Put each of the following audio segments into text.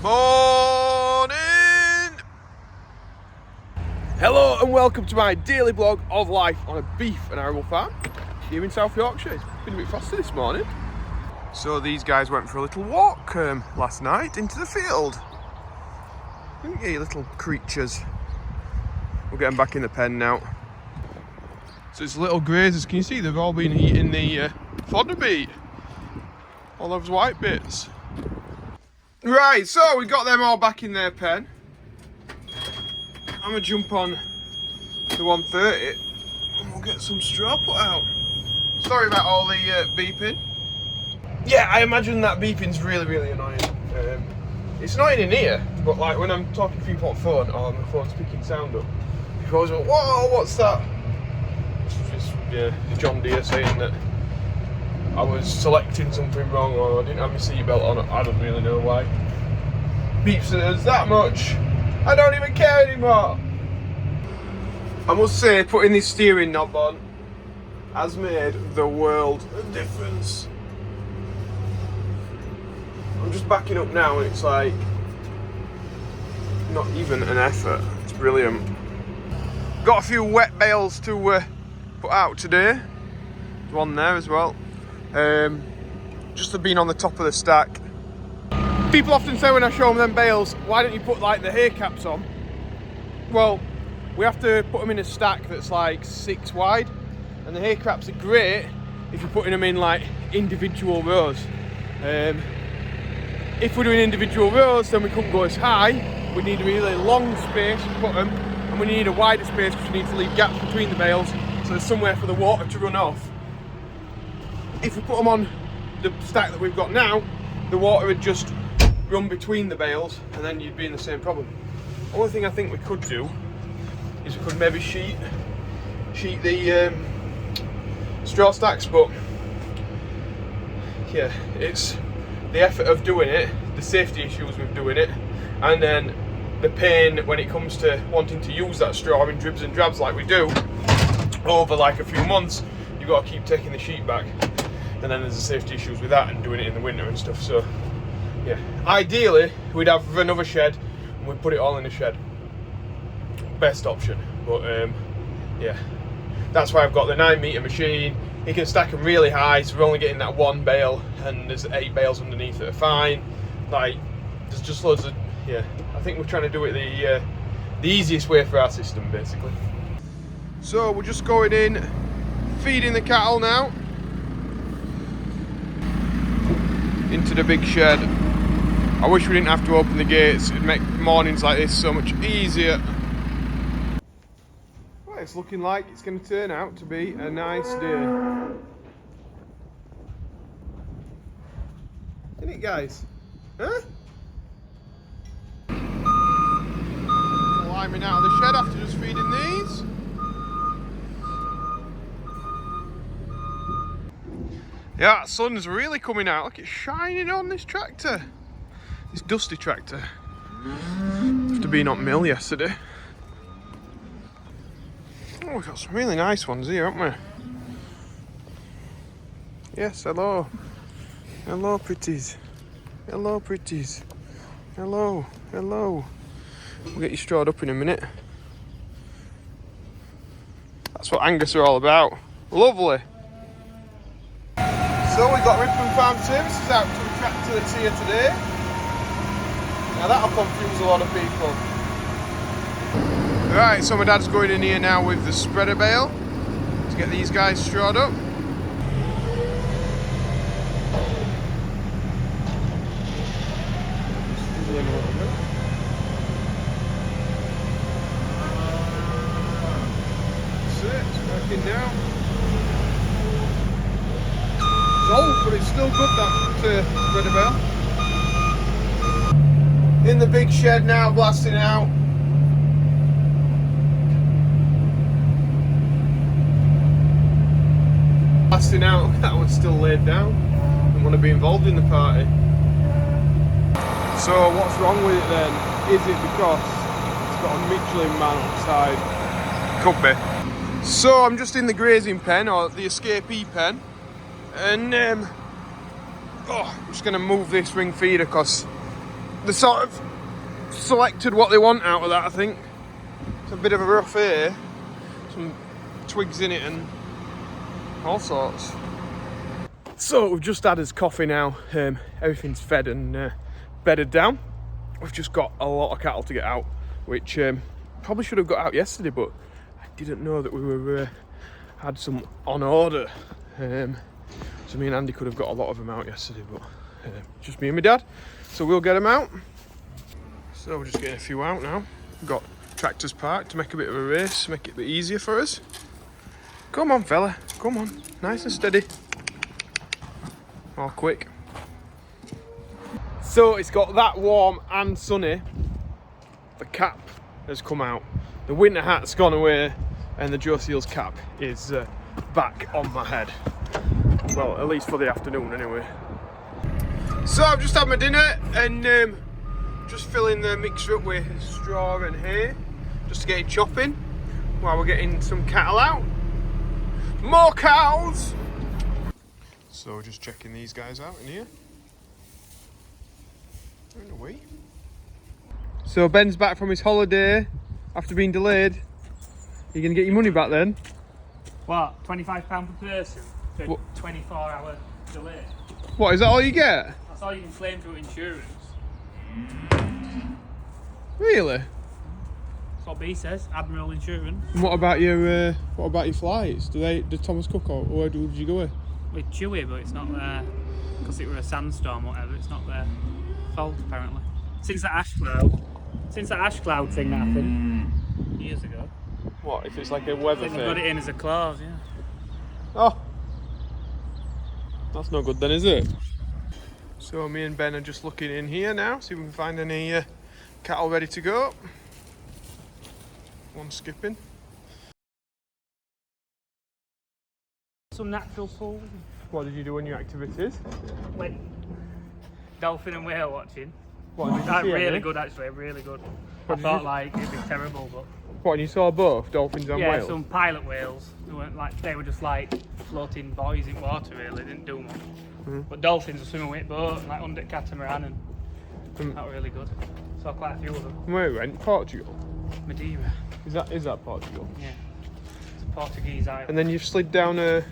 Morning! Hello and welcome to my daily blog of life on a beef and arable farm here in South Yorkshire. It's been a bit frosty this morning. So these guys went for a little walk last night into the field. Look at you little creatures. We'll get them back in the pen now. So it's little grazers, can you see they've all been eating the fodder beet? All those white bits. Right, so we got them all back in their pen. I'm gonna jump on the 130 and we'll get some straw put out. Sorry about all the beeping. Yeah, I imagine that beeping's really annoying. It's annoying in here, but like when I'm talking to people on phone or my phone's picking sound up, people always go, whoa, what's that? It's just John Deere saying that I was selecting something wrong or I didn't have my seatbelt on. I don't really know why. Beeps at us that much. I don't even care anymore. I must say, putting this steering knob on has made the world of difference. I'm just backing up now and it's like not even an effort. It's brilliant. Got a few wet bales to put out today. There's one there as well. Just have been on the top of the stack. People often say when I show them them bales, why don't you put like the hay caps on? Well, we have to put them in a stack that's like 6 wide, and the hay caps are great if you're putting them in like individual rows. If we're doing individual rows, then we couldn't go as high. We need a really long space to put them, and we need a wider space because we need to leave gaps between the bales so there's somewhere for the water to run off. If we put them on the stack that we've got now, the water would just run between the bales and then you'd be in the same problem. The only thing I think we could do is we could maybe sheet the straw stacks, but yeah, it's the effort of doing it, the safety issues with doing it, and then the pain when it comes to wanting to use that straw in dribs and drabs like we do over like a few months. You've got to keep taking the sheet back. And then there's the safety issues with that and doing it in the winter and stuff. So yeah, ideally we'd have another shed and we'd put it all in the shed. Best option, but yeah, that's why I've got the 9-metre machine. You can stack them really high, so we're only getting that one bale and there's 8 bales underneath that are fine. Like, there's just loads of, yeah, I think we're trying to do it the easiest way for our system basically. So we're just going in, feeding the cattle now into the big shed. I wish we didn't have to open the gates. It'd make mornings like this so much easier. Well, it's looking like it's going to turn out to be a nice day. Isn't it, guys? Huh? Climbing out of the shed after just feeding these. Yeah, sun's really coming out. Look, it's shining on this tractor. This dusty tractor. After being on mill yesterday. Oh, we've got some really nice ones here, haven't we? Yes, hello. Hello, pretties. Hello, pretties. Hello, hello. We'll get you strawed up in a minute. That's what Angus are all about. Lovely. So we've got Ripon Farm Services out to the tractor that's here today. Now that'll confuse a lot of people. Right, so my dad's going in here now with the spreader bale to get these guys strawed up. That's it, it's working now. Old, but it's still good, that spreader bale. In the big shed now, blasting out. Blasting out, that one's still laid down. Don't want to be involved in the party. So what's wrong with it then? Is it because it's got a Michelin man outside? Could be. So I'm just in the grazing pen, or the escapee pen. And I'm just going to move this ring feeder because they sort of selected what they want out of that, I think. It's a bit of a rough air, some twigs in it and all sorts. So we've just had his coffee now, everything's fed and bedded down. We've just got a lot of cattle to get out, which probably should have got out yesterday, but I didn't know that we were had some on order. So me and Andy could have got a lot of them out yesterday, but just me and my dad. So we'll get them out. So we're just getting a few out now. We've got tractors parked to make a bit of a race, make it a bit easier for us. Come on, fella, come on, nice and steady. Or quick. So it's got that warm and sunny. The cap has come out. The winter hat's gone away, and the Joe Seals cap is back on my head. Well, at least for the afternoon anyway. So I've just had my dinner and just filling the mixer up with straw and hay, just to get it chopping while we're getting some cattle out. More cows! So just checking these guys out in here. They're in a way. So Ben's back from his holiday after being delayed. You gonna get your money back then? What? £25 per person for 24-hour delay. What, is that all you get? That's all you can claim through insurance. Really? That's what B says. Admiral Insurance. And what about your flights? Did Thomas Cook or where did you go with? With Chewy, but it's not there because it were a sandstorm or whatever. It's not their fault apparently. Since that ash cloud thing that happened years ago. What, if it's like a weather thing? They've got it in as a clause, yeah. Oh, that's no good then, is it? So me and Ben are just looking in here now, see if we can find any cattle ready to go. One skipping. Some natural pools. What did you do in your activities? Went dolphin and whale watching. What, did you That's see really any? good actually, really good. What I did thought you- like it'd be terrible, but What, and you saw both, dolphins and yeah, whales? some pilot whales. They weren't like, they were just like floating buoys in water really, didn't do much. Mm-hmm. But dolphins were swimming with boat and like under catamaran and that were really good. Saw quite a few of them. Where we went? Portugal? Madeira. Is that Portugal? Yeah. It's a Portuguese island. And then you've slid down a...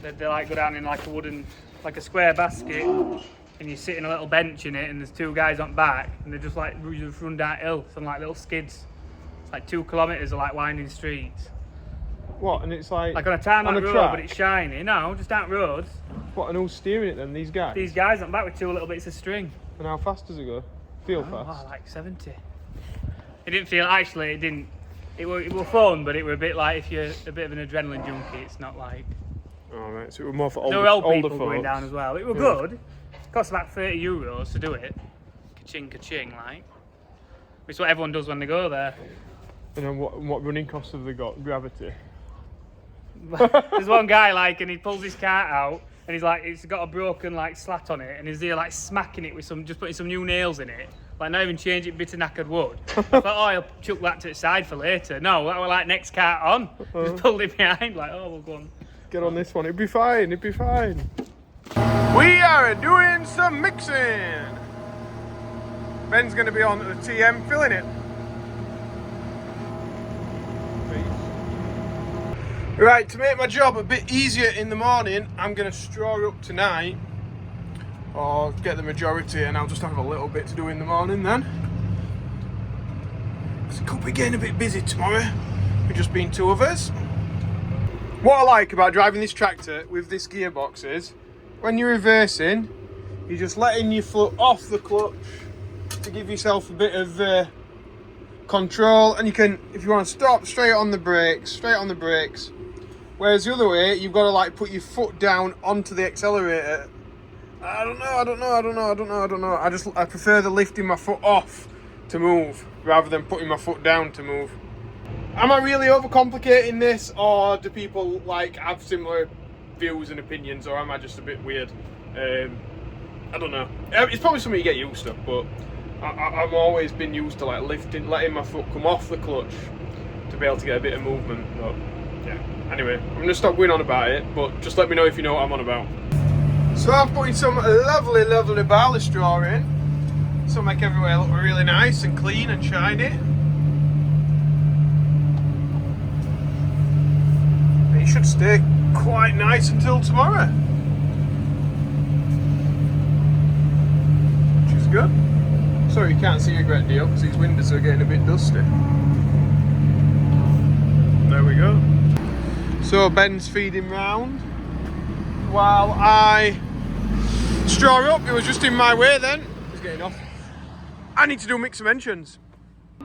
They like go down in like a wooden, like a square basket, and you sit in a little bench in it, and there's two guys on back, and they just like just run down hill, some like little skids. It's like 2 kilometres of like winding streets. What, and it's like... Like on a tarmac on a road, track? but it's shiny. No, just down roads. What, and who's steering it then, these guys? These guys on back with 2 little bits of string. And how fast does it go? Feel fast? Oh, like 70. It didn't feel, actually it didn't, it were fun, but it were a bit like if you're a bit of an adrenaline junkie, it's not like... Oh, right, so it was more for older, There were old older people going folks. down as well. It were good. It cost about €30 to do it. Ka-ching, ka-ching, like. It's what everyone does when they go there. And then what running costs have they got? Gravity? There's one guy, like, and he pulls his cart out, and he's like, it's got a broken, like, slat on it, and he's there, like, smacking it with just putting some new nails in it. Like, not even changing bit of knackered wood. I thought, oh, I'll chuck that to the side for later. No, that were like, next cart on. Just pulled it behind, like, oh, we'll go on. Get on this one, it'd be fine, it'd be fine. We are doing some mixing. Ben's going to be on the TM filling it. Right, to make my job a bit easier in the morning, I'm going to straw up tonight, or get the majority, and I'll just have a little bit to do in the morning then. Because it could be getting a bit busy tomorrow, with just being 2 of us. What I like about driving this tractor with this gearbox is, when you're reversing, you're just letting your foot off the clutch to give yourself a bit of control, and you can, if you want to stop, straight on the brakes. Whereas the other way, you've got to like put your foot down onto the accelerator. I don't know. I prefer the lifting my foot off to move rather than putting my foot down to move. Am I really overcomplicating this, or do people like have similar views and opinions, or am I just a bit weird? I don't know. It's probably something you get used to, but I've always been used to like letting my foot come off the clutch to be able to get a bit of movement. But yeah. Anyway, I'm gonna stop going on about it, but just let me know if you know what I'm on about. So I'm putting some lovely barley straw in. So make everywhere look really nice and clean and shiny. And it should stay quite nice until tomorrow. Which is good. Sorry you can't see a great deal because these windows are getting a bit dusty. There we go. So Ben's feeding round while I straw up. It was just in my way then. He's getting off. I need to do mixed mentions.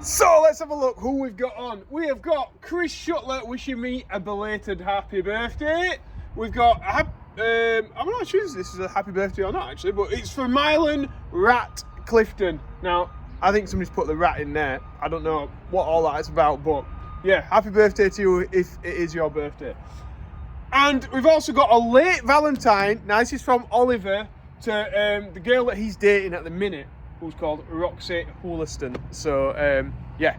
So let's have a look who we've got on. We have got Chris Shuttler wishing me a belated happy birthday. We've got, I'm not sure if this is a happy birthday or not actually, but it's for Mylan Rat Clifton. Now, I think somebody's put the rat in there. I don't know what all that is about, but yeah, happy birthday to you if it is your birthday. And we've also got a late Valentine. Now, this is from Oliver to the girl that he's dating at the minute, who's called Roxy Hooliston. So, yeah,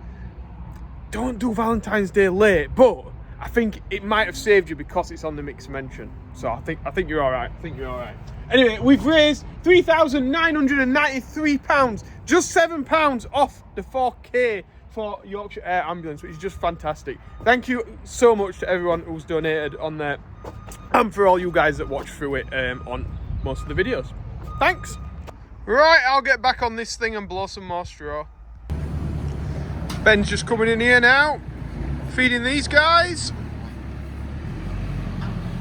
don't do Valentine's Day late, but I think it might have saved you because it's on the mixed mention. So I think you're all right. I think you're all right. Anyway, we've raised £3,993, just £7 off the 4K for Yorkshire Air Ambulance, which is just fantastic. Thank you so much to everyone who's donated on there, and for all you guys that watch through it on most of the videos. Thanks. Right, I'll get back on this thing and blow some more straw. Ben's just coming in here now, feeding these guys.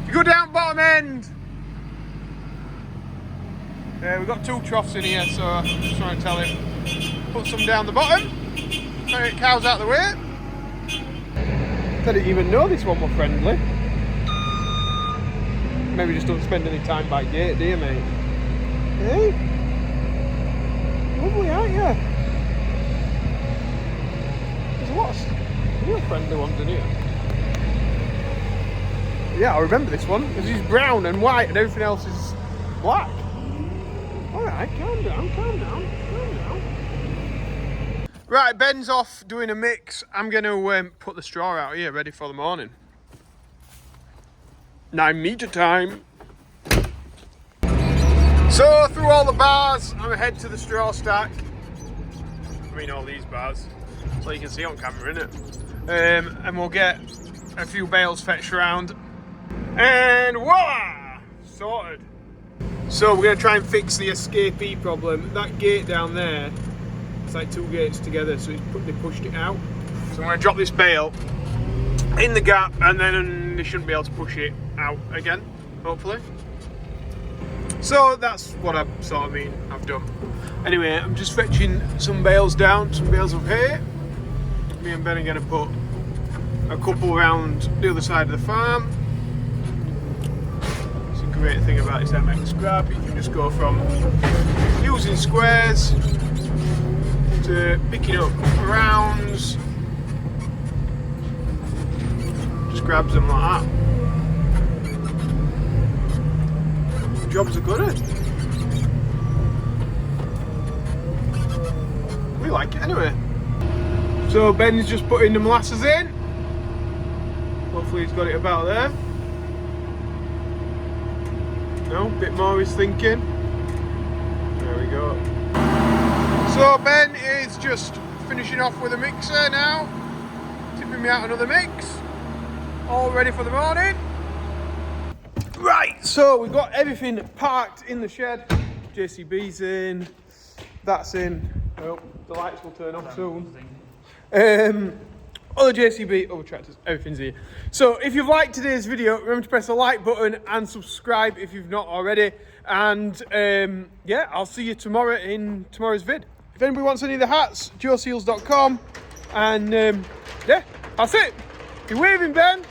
You go down bottom end. Yeah, we've got 2 troughs in here, so I'm just trying to tell him, put some down the bottom, try to get cows out of the way. I didn't even know this one were friendly. Maybe just don't spend any time by gate, do you, mate? Hey? Lovely, aren't you? There's lots of real friendly ones in here. Yeah, I remember this one, because he's brown and white and everything else is black. Alright, calm down, calm down, calm down. Right, Ben's off doing a mix. I'm going to put the straw out here, ready for the morning. Now meter time. So through all the bars, I'm ahead to the straw stack. I mean all these bars, so you can see on camera, innit? And we'll get a few bales fetched around. And voila! Sorted. So we're going to try and fix the escapee problem. That gate down there, it's like 2 gates together, so they pushed it out. So I'm going to drop this bale in the gap, and then they shouldn't be able to push it out again, hopefully. So that's what I sort of mean I've done. Anyway, I'm just fetching some bales down, some bales of hay. Me and Ben are going to put a couple around the other side of the farm. Great thing about this MX grab, you can just go from using squares to picking up rounds. Just grabs them like that. Jobs are good, eh? We like it anyway. So Ben's just putting the molasses in. Hopefully he's got it about there. No, a bit more he's thinking. There we go. So Ben is just finishing off with a mixer now. Tipping me out another mix. All ready for the morning. Right, so we've got everything parked in the shed. JCB's in, that's in. Oh, the lights will turn off soon. Other JCB, other tractors, everything's here. So if you've liked today's video, remember to press the like button and subscribe if you've not already. And yeah, I'll see you tomorrow in tomorrow's vid. If anybody wants any of the hats, joeseals.com. And yeah, that's it. You're waving, Ben.